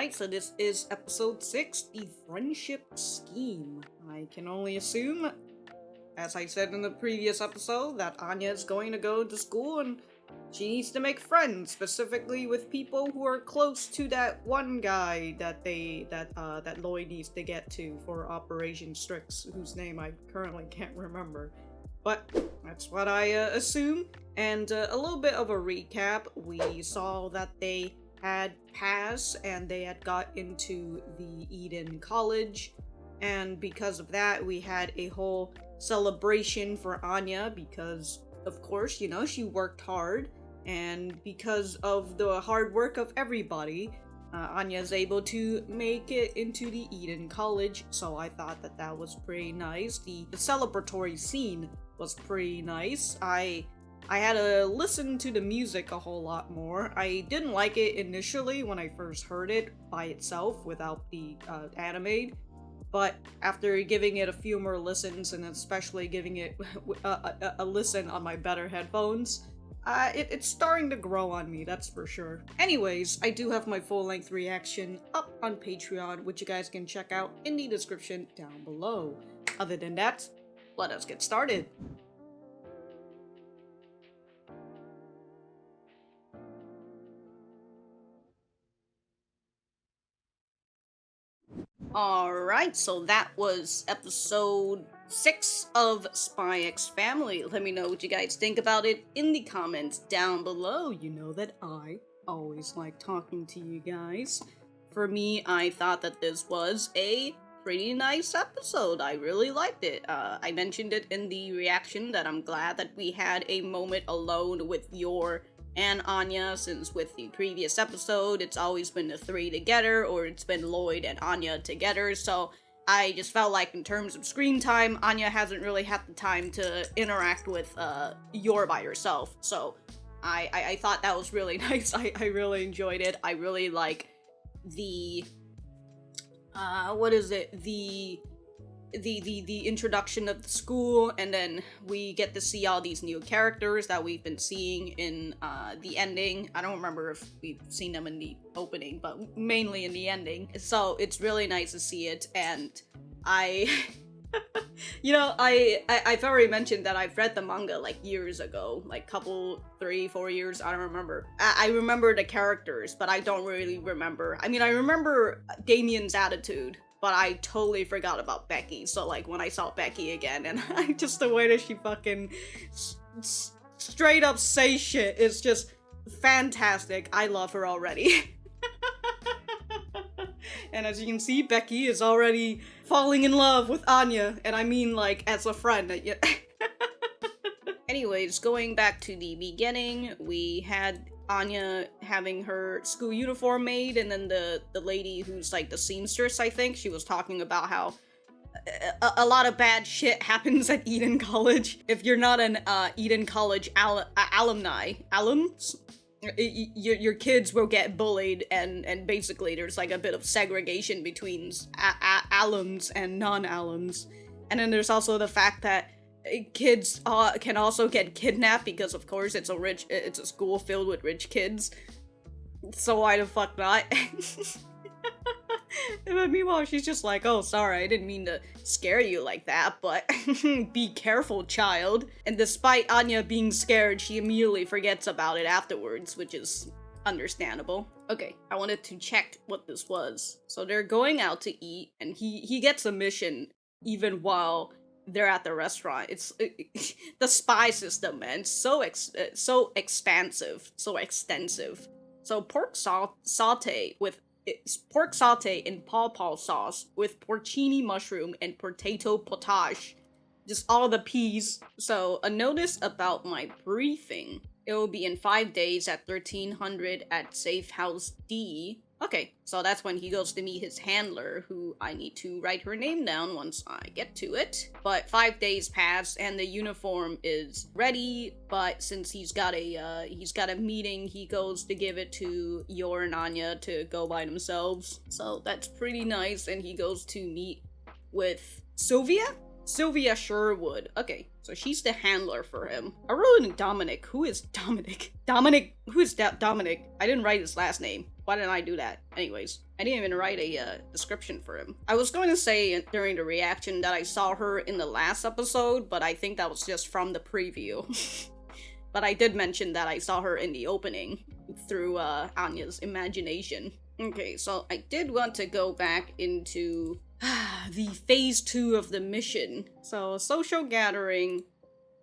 Alright, so this is episode 6, the friendship scheme. I can only assume, as I said in the previous episode, that Anya is going to go to school and she needs to make friends, specifically with people who are close to that one guy that that Lloyd needs to get to for Operation Strix, whose name I currently can't remember. But that's what I assume. And a little bit of a recap, we saw that they had passed and they had got into the Eden College, and because of that we had a whole celebration for Anya because, of course, you know, she worked hard, and because of the hard work of everybody, Anya is able to make it into the Eden College, so I thought that that was pretty nice. The celebratory scene was pretty nice. I had to listen to the music a whole lot more. I didn't like it initially when I first heard it by itself without the anime, but after giving it a few more listens, and especially giving it a listen on my better headphones, it's starting to grow on me, that's for sure. Anyways, I do have my full-length reaction up on Patreon, which you guys can check out in the description down below. Other than that, let us get started. Alright, so that was episode 6 of Spy X Family. Let me know what you guys think about it in the comments down below. You know that I always like talking to you guys. For me, I thought that this was a pretty nice episode. I really liked it. I mentioned it in the reaction that I'm glad that we had a moment alone with Yor and Anya, since with the previous episode it's always been the three together, or it's been Lloyd and Anya together, so I just felt like in terms of screen time, Anya hasn't really had the time to interact with Yor by herself, so I thought that was really nice. I really enjoyed it. I really like the the introduction of the school, and then we get to see all these new characters that we've been seeing in the ending. I don't remember if we've seen them in the opening, but mainly in the ending. So it's really nice to see it, and you know, I've already mentioned that I've read the manga like years ago, like couple 3-4 years, I don't remember. I remember the characters, but I don't really remember. I mean, I remember Damien's attitude, but I totally forgot about Becky. So like when I saw Becky again, and just the way that she fucking straight up say shit is just fantastic. I love her already. And as you can see, Becky is already falling in love with Anya, and I mean like as a friend. Anyways, going back to the beginning, we had Anya having her school uniform made, and then the lady who's like the seamstress, I think, she was talking about how a lot of bad shit happens at Eden College. If you're not an Eden College alums, your kids will get bullied, and basically there's like a bit of segregation between alums and non-alums. And then there's also the fact that kids can also get kidnapped because, of course, it's a school filled with rich kids. So why the fuck not? But meanwhile, she's just like, oh, sorry, I didn't mean to scare you like that, but be careful, child. And despite Anya being scared, she immediately forgets about it afterwards, which is understandable. Okay, I wanted to check what this was. So they're going out to eat, and he gets a mission even while they're at the restaurant. It's the spy system, man. So expansive, so extensive. So pork saute with pork saute in paw sauce with porcini mushroom and potato potage. Just all the peas. So a notice about my briefing. It will be in 5 days at 1300 at Safe House D. Okay, so that's when he goes to meet his handler, who I need to write her name down once I get to it. But 5 days pass and the uniform is ready, but since he's got a meeting, he goes to give it to Yor and Anya to go by themselves. So that's pretty nice, and he goes to meet with Sylvia Sylvia Sherwood. Okay, so she's the handler for him. I wrote in Dominic. Who is Dominic? Dominic? Who is Dominic? I didn't write his last name. Why didn't I do that? Anyways, I didn't even write a description for him. I was going to say during the reaction that I saw her in the last episode, but I think that was just from the preview. But I did mention that I saw her in the opening through Anya's imagination. Okay, so I did want to go back into the phase 2 of the mission. So, social gathering.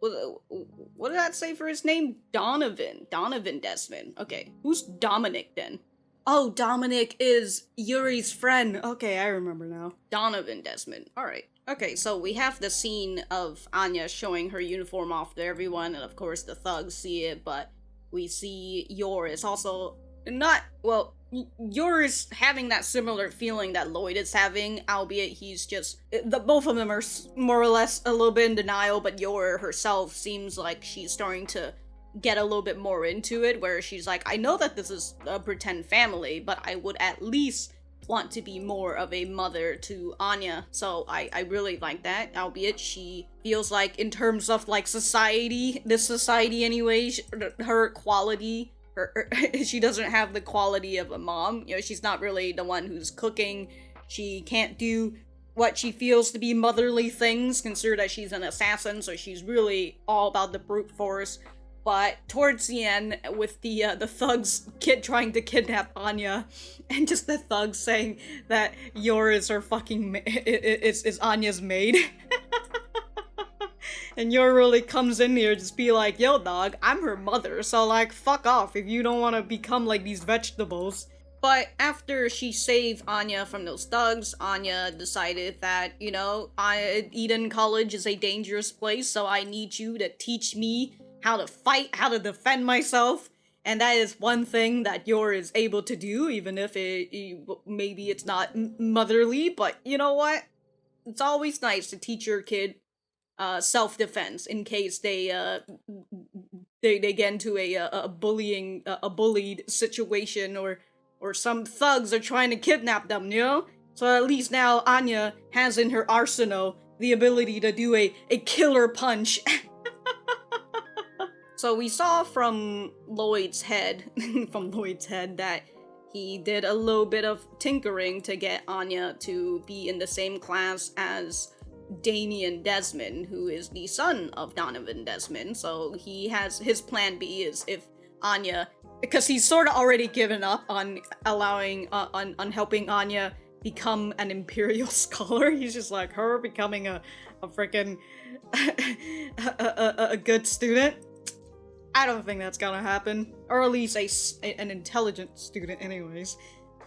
What did that say for his name? Donovan Desmond. Okay, who's Dominic then? Oh, Dominic is Yuri's friend. Okay, I remember now. Donovan Desmond. Alright. Okay, so we have the scene of Anya showing her uniform off to everyone, and of course the thugs see it, but we see Yor is also not, well, Yor is having that similar feeling that Lloyd is having, albeit he's just, both of them are more or less a little bit in denial, but Yor herself seems like she's starting to get a little bit more into it, where she's like, I know that this is a pretend family, but I would at least want to be more of a mother to Anya, so I really like that, albeit she feels like in terms of like society, this society anyway, her quality, she doesn't have the quality of a mom, you know, she's not really the one who's cooking, she can't do what she feels to be motherly things, consider that she's an assassin, so she's really all about the brute force. But towards the end, with the thugs trying to kidnap Anya, and just the thugs saying that Yor is her fucking is Anya's maid, and Yor really comes in here just be like, yo dog, I'm her mother, so like fuck off if you don't want to become like these vegetables. But after she saved Anya from those thugs, Anya decided that, you know, Eden College is a dangerous place, so I need you to teach me how to fight, how to defend myself, and that is one thing that Yor is able to do, even if maybe it's not motherly, but you know what? It's always nice to teach your kid self-defense in case they get into a bullied situation, or some thugs are trying to kidnap them, you know? So at least now Anya has in her arsenal the ability to do a killer punch. So we saw from Lloyd's head, that he did a little bit of tinkering to get Anya to be in the same class as Dominic Desmond, who is the son of Donovan Desmond. So he has, his plan B is if Anya, because he's sort of already given up on allowing, on helping Anya become an Imperial scholar. He's just like, her becoming a freaking, a good student. I don't think that's gonna happen, or at least an intelligent student anyways.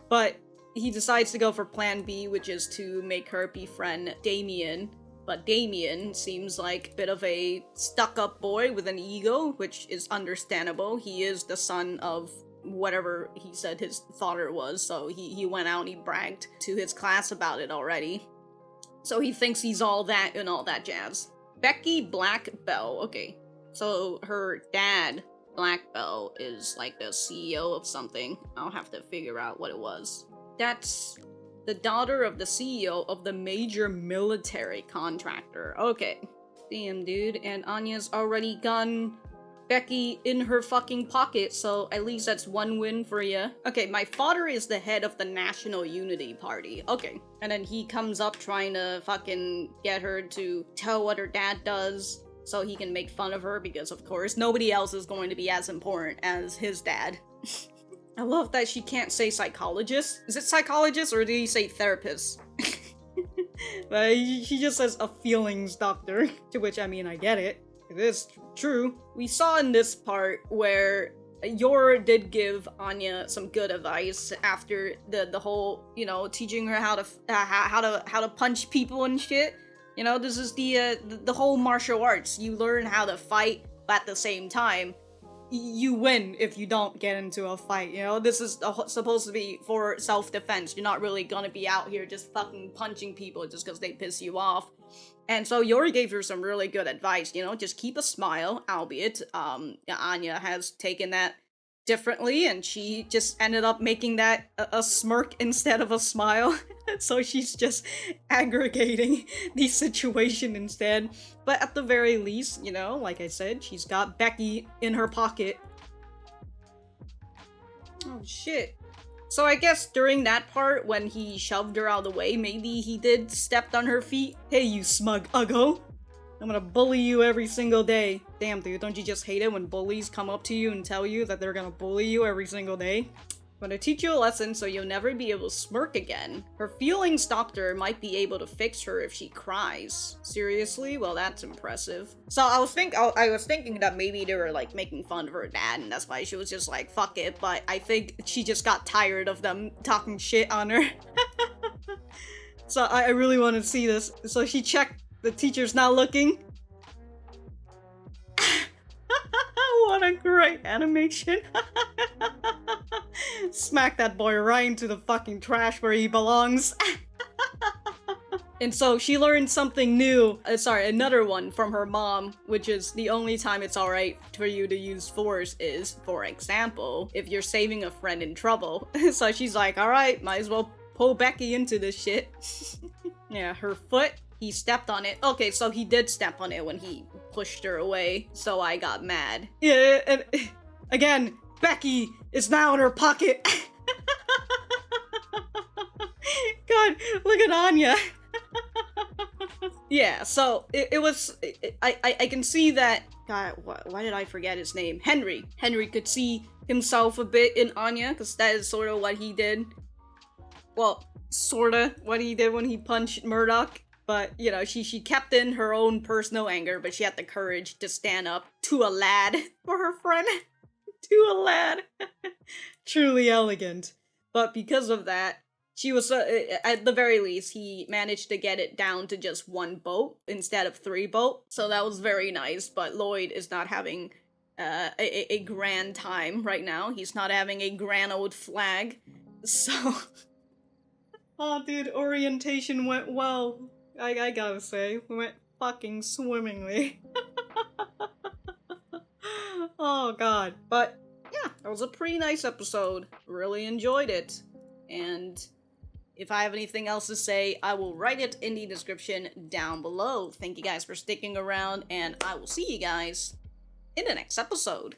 But he decides to go for plan B, which is to make her befriend Damien. But Damien seems like a bit of a stuck-up boy with an ego, which is understandable. He is the son of whatever he said his father was, so he went out and he bragged to his class about it already. So he thinks he's all that and all that jazz. Becky Blackbell, okay. So her dad, Blackbell, is like the CEO of something. I'll have to figure out what it was. That's the daughter of the CEO of the major military contractor. Okay. Damn, dude. And Anya's already gone Becky in her fucking pocket, so at least that's one win for you. Okay, my father is the head of the National Unity Party. Okay. And then he comes up trying to fucking get her to tell what her dad does, so he can make fun of her, because of course nobody else is going to be as important as his dad. I love that she can't say psychologist. Is it psychologist or did he say therapist? But she just says a feelings doctor, to which I mean I get it. It is true. We saw in this part where Yor did give Anya some good advice after the whole, you know, teaching her how to punch people and shit. You know, this is the whole martial arts. You learn how to fight, but at the same time, you win if you don't get into a fight, you know? This is supposed to be for self-defense. You're not really gonna be out here just fucking punching people just because they piss you off. And so Yor gave her some really good advice, you know? Just keep a smile, albeit Anya has taken that differently, and she just ended up making that a smirk instead of a smile. So she's just aggregating the situation instead. But at the very least, you know, like I said, she's got Becky in her pocket. Oh shit. So I guess during that part, when he shoved her out of the way, maybe he did stepped on her feet. Hey, you smug uggo. I'm gonna bully you every single day. Damn, dude, don't you just hate it when bullies come up to you and tell you that they're gonna bully you every single day? I'm gonna teach you a lesson so you'll never be able to smirk again. Her feelings doctor might be able to fix her if she cries. Seriously? Well, that's impressive. So I was thinking that maybe they were like making fun of her dad and that's why she was just like, fuck it, but I think she just got tired of them talking shit on her. So I really want to see this. So she checked the teacher's not looking. What a great animation. Smack that boy right into the fucking trash where he belongs. And so she learned something new, another one from her mom, which is the only time it's alright for you to use force is, for example, if you're saving a friend in trouble. So she's like, alright, might as well pull Becky into this shit. Yeah, her foot, he stepped on it. Okay, so he did step on it when he pushed her away, so I got mad. Yeah, and again, Becky is now in her pocket. God, look at Anya. Yeah, so I can see that, God, why did I forget his name? Henry. Henry could see himself a bit in Anya, because that is sort of what he did. Well, sorta what he did when he punched Murdoch. But, you know, she kept in her own personal anger, but she had the courage to stand up to a lad for her friend. To a lad. Truly elegant. But because of that, she was, at the very least, he managed to get it down to just one boat instead of 3 boats. So that was very nice, but Lloyd is not having a grand time right now. He's not having a grand old flag. So... Oh, dude, orientation went well. I gotta say, went fucking swimmingly. Oh god. But, yeah, that was a pretty nice episode. Really enjoyed it. And if I have anything else to say, I will write it in the description down below. Thank you guys for sticking around, and I will see you guys in the next episode.